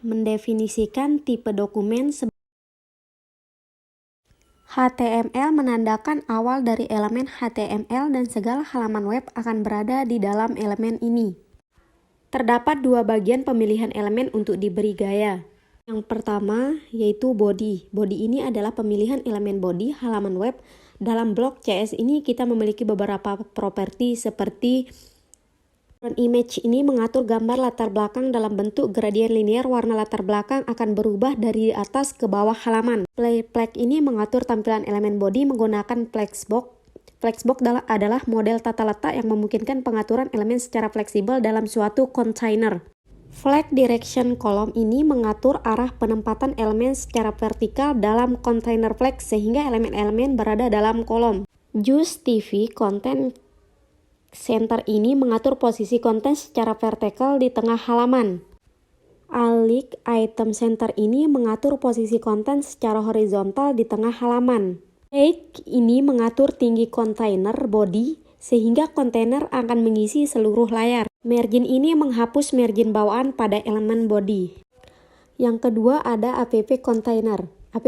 mendefinisikan tipe dokumen. HTML menandakan awal dari elemen HTML dan segala halaman web akan berada di dalam elemen ini. Terdapat dua bagian pemilihan elemen untuk diberi gaya. Yang pertama yaitu body. Body ini adalah pemilihan elemen body halaman web. Dalam blok CS ini kita memiliki beberapa properti seperti image ini mengatur gambar latar belakang dalam bentuk gradien linear. Warna latar belakang akan berubah dari atas ke bawah halaman. Flag ini mengatur tampilan elemen body menggunakan flexbox. Flexbox adalah model tata letak yang memungkinkan pengaturan elemen secara fleksibel dalam suatu kontainer. Flag direction column ini mengatur arah penempatan elemen secara vertikal dalam kontainer flag sehingga elemen-elemen berada dalam kolom. Use TV content center ini mengatur posisi konten secara vertikal di tengah halaman. Alike item center ini mengatur posisi konten secara horizontal di tengah halaman. Height ini mengatur tinggi kontainer body sehingga kontainer akan mengisi seluruh layar. Margin ini menghapus margin bawaan pada elemen body. Yang kedua ada app container. App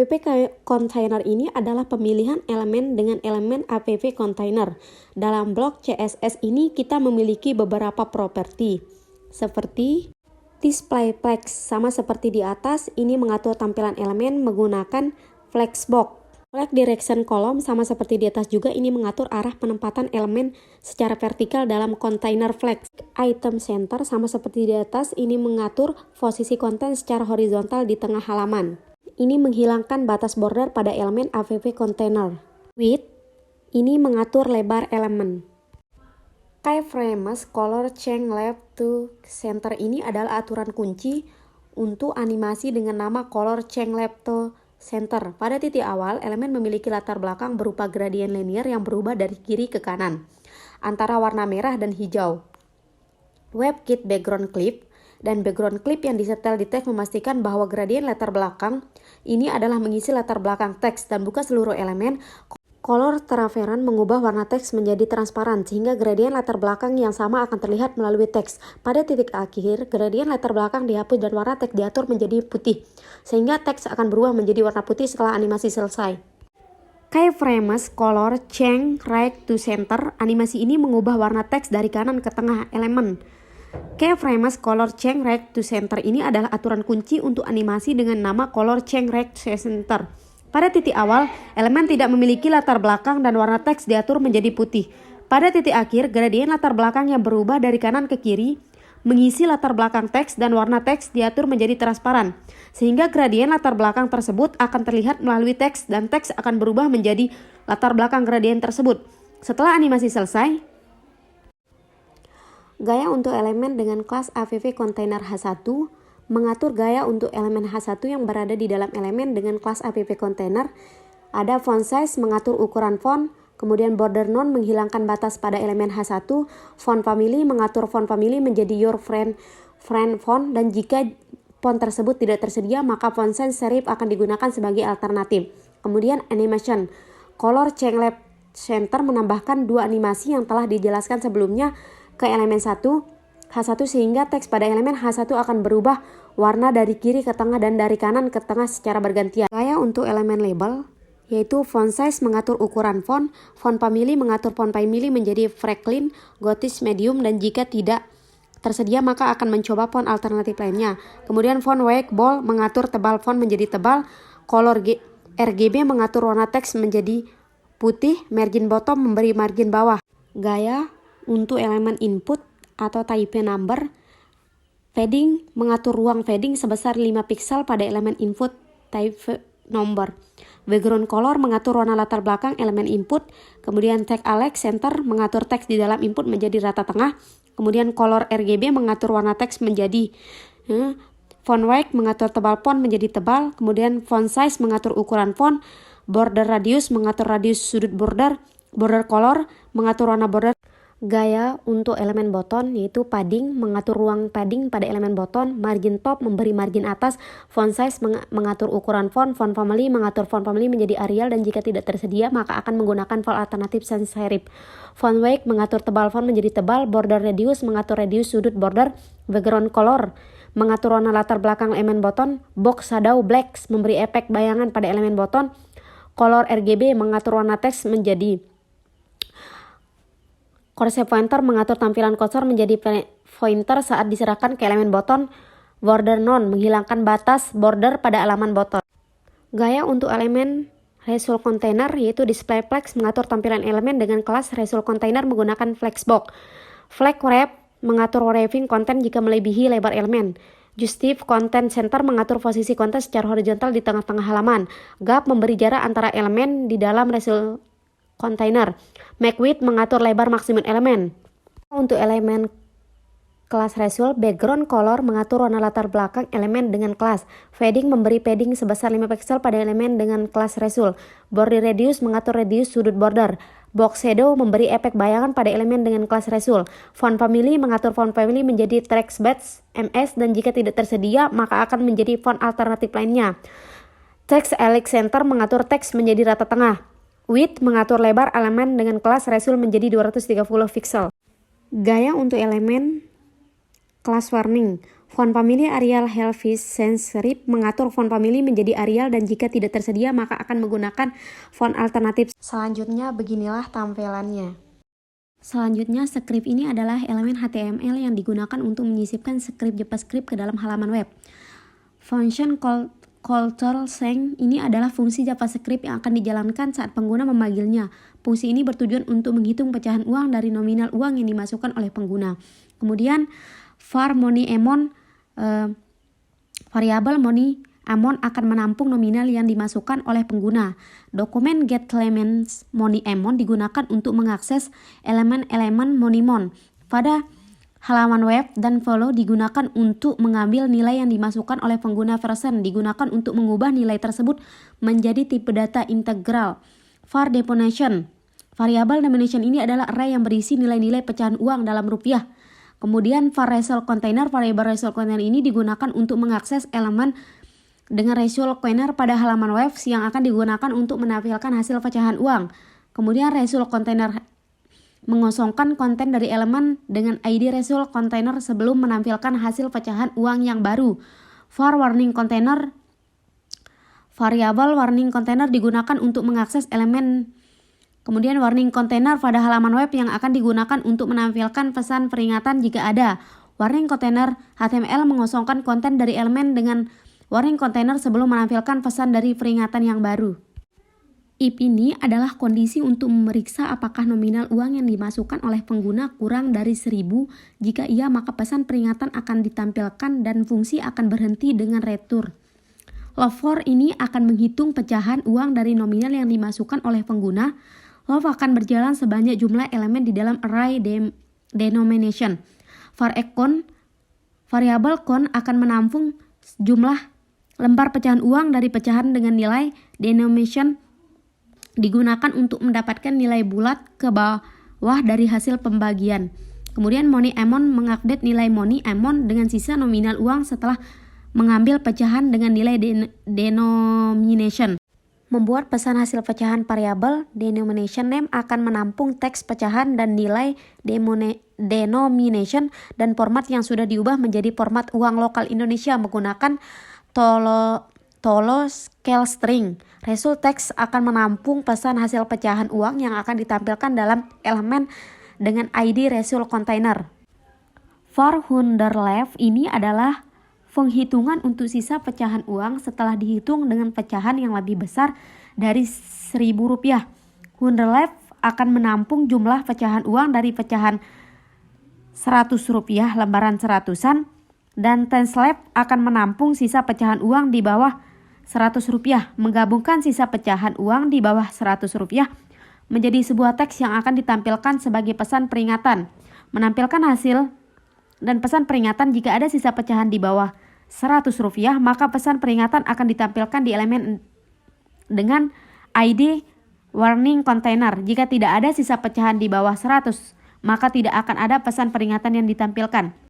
container ini adalah pemilihan elemen dengan elemen app container. Dalam blok CSS ini kita memiliki beberapa properti seperti display flex, sama seperti di atas, ini mengatur tampilan elemen menggunakan flexbox. Flag direction column sama seperti di atas juga, ini mengatur arah penempatan elemen secara vertikal dalam container flag. Item center sama seperti di atas, ini mengatur posisi konten secara horizontal di tengah halaman. Ini menghilangkan batas border pada elemen app container. Width ini mengatur lebar elemen. Keyframes color change left to center ini adalah aturan kunci untuk animasi dengan nama color change left to center. Pada titik awal, elemen memiliki latar belakang berupa gradien linear yang berubah dari kiri ke kanan antara warna merah dan hijau. WebKit background clip dan background clip yang disetel di teks memastikan bahwa gradien latar belakang ini adalah mengisi latar belakang teks dan bukan seluruh elemen. Color transparent mengubah warna teks menjadi transparan sehingga gradien latar belakang yang sama akan terlihat melalui teks. Pada titik akhir, gradien latar belakang dihapus dan warna teks diatur menjadi putih sehingga teks akan berubah menjadi warna putih setelah animasi selesai. Keyframes color change right to center. Animasi ini mengubah warna teks dari kanan ke tengah elemen. Keyframes color change right to center ini adalah aturan kunci untuk animasi dengan nama color change right to center. Pada titik awal, elemen tidak memiliki latar belakang dan warna teks diatur menjadi putih. Pada titik akhir, gradien latar belakang yang berubah dari kanan ke kiri mengisi latar belakang teks dan warna teks diatur menjadi transparan. Sehingga gradien latar belakang tersebut akan terlihat melalui teks dan teks akan berubah menjadi latar belakang gradien tersebut. Setelah animasi selesai, gaya untuk elemen dengan kelas app container H1 mengatur gaya untuk elemen H1 yang berada di dalam elemen dengan kelas app container. Ada font size mengatur ukuran font, kemudian border none menghilangkan batas pada elemen H1, font family mengatur font family menjadi your friend font, dan jika font tersebut tidak tersedia maka font sans serif akan digunakan sebagai alternatif. Kemudian animation, color change left center menambahkan dua animasi yang telah dijelaskan sebelumnya ke elemen H1 sehingga teks pada elemen H1 akan berubah warna dari kiri ke tengah dan dari kanan ke tengah secara bergantian. Gaya untuk elemen label yaitu font size mengatur ukuran font family mengatur font family menjadi Franklin, Gothic, Medium, dan jika tidak tersedia maka akan mencoba font alternatif lainnya. Kemudian font weight bold mengatur tebal font menjadi tebal, color RGB mengatur warna teks menjadi putih, margin bottom memberi margin bawah. Gaya untuk elemen input atau type number, padding mengatur ruang padding sebesar 5 pixel pada elemen input type number. Background color mengatur warna latar belakang elemen input. Kemudian tag Alex center mengatur teks di dalam input menjadi rata tengah. Kemudian color RGB mengatur warna teks menjadi font weight mengatur tebal font menjadi tebal. Kemudian font size mengatur ukuran font. Border radius mengatur radius sudut border. Border color mengatur warna border. Gaya untuk elemen button yaitu padding mengatur ruang padding pada elemen button, margin top memberi margin atas, font size mengatur ukuran font family mengatur font family menjadi Arial dan jika tidak tersedia maka akan menggunakan font alternatif sans serif. Font weight mengatur tebal font menjadi tebal, border radius mengatur radius sudut border, background color mengatur warna latar belakang elemen boton. Box shadow blacks memberi efek bayangan pada elemen boton. Color RGB mengatur warna teks menjadi cursor pointer, mengatur tampilan cursor menjadi pointer saat diserahkan ke elemen boton. Border none menghilangkan batas border pada halaman boton. Gaya untuk elemen result container yaitu display flex mengatur tampilan elemen dengan kelas result container menggunakan flexbox. Flag wrap mengatur wrapping konten jika melebihi lebar elemen. Justive content center mengatur posisi konten secara horizontal di tengah-tengah halaman. Gap memberi jarak antara elemen di dalam result container. Make width mengatur lebar maksimum elemen. Untuk elemen kelas result, background color mengatur warna latar belakang elemen dengan kelas. Fading memberi padding sebesar 5 pixel pada elemen dengan kelas result. Border radius mengatur radius sudut border. Box shadow memberi efek bayangan pada elemen dengan kelas result. Font family mengatur font family menjadi trackbats MS dan jika tidak tersedia maka akan menjadi font alternatif lainnya. Text elix center mengatur teks menjadi rata tengah. Width mengatur lebar elemen dengan kelas result menjadi 230 pixel. Gaya untuk elemen kelas warning. Font family Arial Helvetica Sans Serif mengatur font family menjadi Arial dan jika tidak tersedia maka akan menggunakan font alternatif. Selanjutnya beginilah tampilannya. Selanjutnya script ini adalah elemen HTML yang digunakan untuk menyisipkan script JavaScript ke dalam halaman web. Function call send ini adalah fungsi JavaScript yang akan dijalankan saat pengguna memanggilnya. Fungsi ini bertujuan untuk menghitung pecahan uang dari nominal uang yang dimasukkan oleh pengguna. Kemudian var money amount, variabel money amount akan menampung nominal yang dimasukkan oleh pengguna. Dokumen getElements money amount digunakan untuk mengakses elemen-elemen money amount pada halaman web dan follow digunakan untuk mengambil nilai yang dimasukkan oleh pengguna. Version digunakan untuk mengubah nilai tersebut menjadi tipe data integral. Var denomination, variabel denomination ini adalah array yang berisi nilai-nilai pecahan uang dalam rupiah. Kemudian var result container, variabel result container ini digunakan untuk mengakses elemen dengan result container pada halaman web yang akan digunakan untuk menampilkan hasil pecahan uang. Kemudian result container mengosongkan konten dari elemen dengan ID result container sebelum menampilkan hasil pecahan uang yang baru. Var warning container, variabel warning container digunakan untuk mengakses elemen. Kemudian warning container pada halaman web yang akan digunakan untuk menampilkan pesan peringatan jika ada. Warning container HTML mengosongkan konten dari elemen dengan warning container sebelum menampilkan pesan dari peringatan yang baru. If ini adalah kondisi untuk memeriksa apakah nominal uang yang dimasukkan oleh pengguna kurang dari 1000. Jika iya maka pesan peringatan akan ditampilkan dan fungsi akan berhenti dengan return. Love for ini akan menghitung pecahan uang dari nominal yang dimasukkan oleh pengguna. Love akan berjalan sebanyak jumlah elemen di dalam array denomination. var count, variabel count akan menampung jumlah lembar pecahan uang dari pecahan dengan nilai denomination digunakan untuk mendapatkan nilai bulat ke bawah dari hasil pembagian. Kemudian money amount mengupdate nilai money amount dengan sisa nominal uang setelah mengambil pecahan dengan nilai denomination. Membuat pesan hasil pecahan variabel denomination name akan menampung teks pecahan dan nilai denomination dan format yang sudah diubah menjadi format uang lokal Indonesia menggunakan Tolo scale string. Result text akan menampung pesan hasil pecahan uang yang akan ditampilkan dalam elemen dengan ID result container. For Wunderleft ini adalah penghitungan untuk sisa pecahan uang setelah dihitung dengan pecahan yang lebih besar dari Rp1.000. Wunderleft akan menampung jumlah pecahan uang dari pecahan Rp100 lembaran seratusan dan Tenslab akan menampung sisa pecahan uang di bawah Rp100. Menggabungkan sisa pecahan uang di bawah Rp100 menjadi sebuah teks yang akan ditampilkan sebagai pesan peringatan. Menampilkan hasil dan pesan peringatan jika ada sisa pecahan di bawah Rp100 maka pesan peringatan akan ditampilkan di elemen dengan ID warning container. Jika tidak ada sisa pecahan di bawah 100 maka tidak akan ada pesan peringatan yang ditampilkan.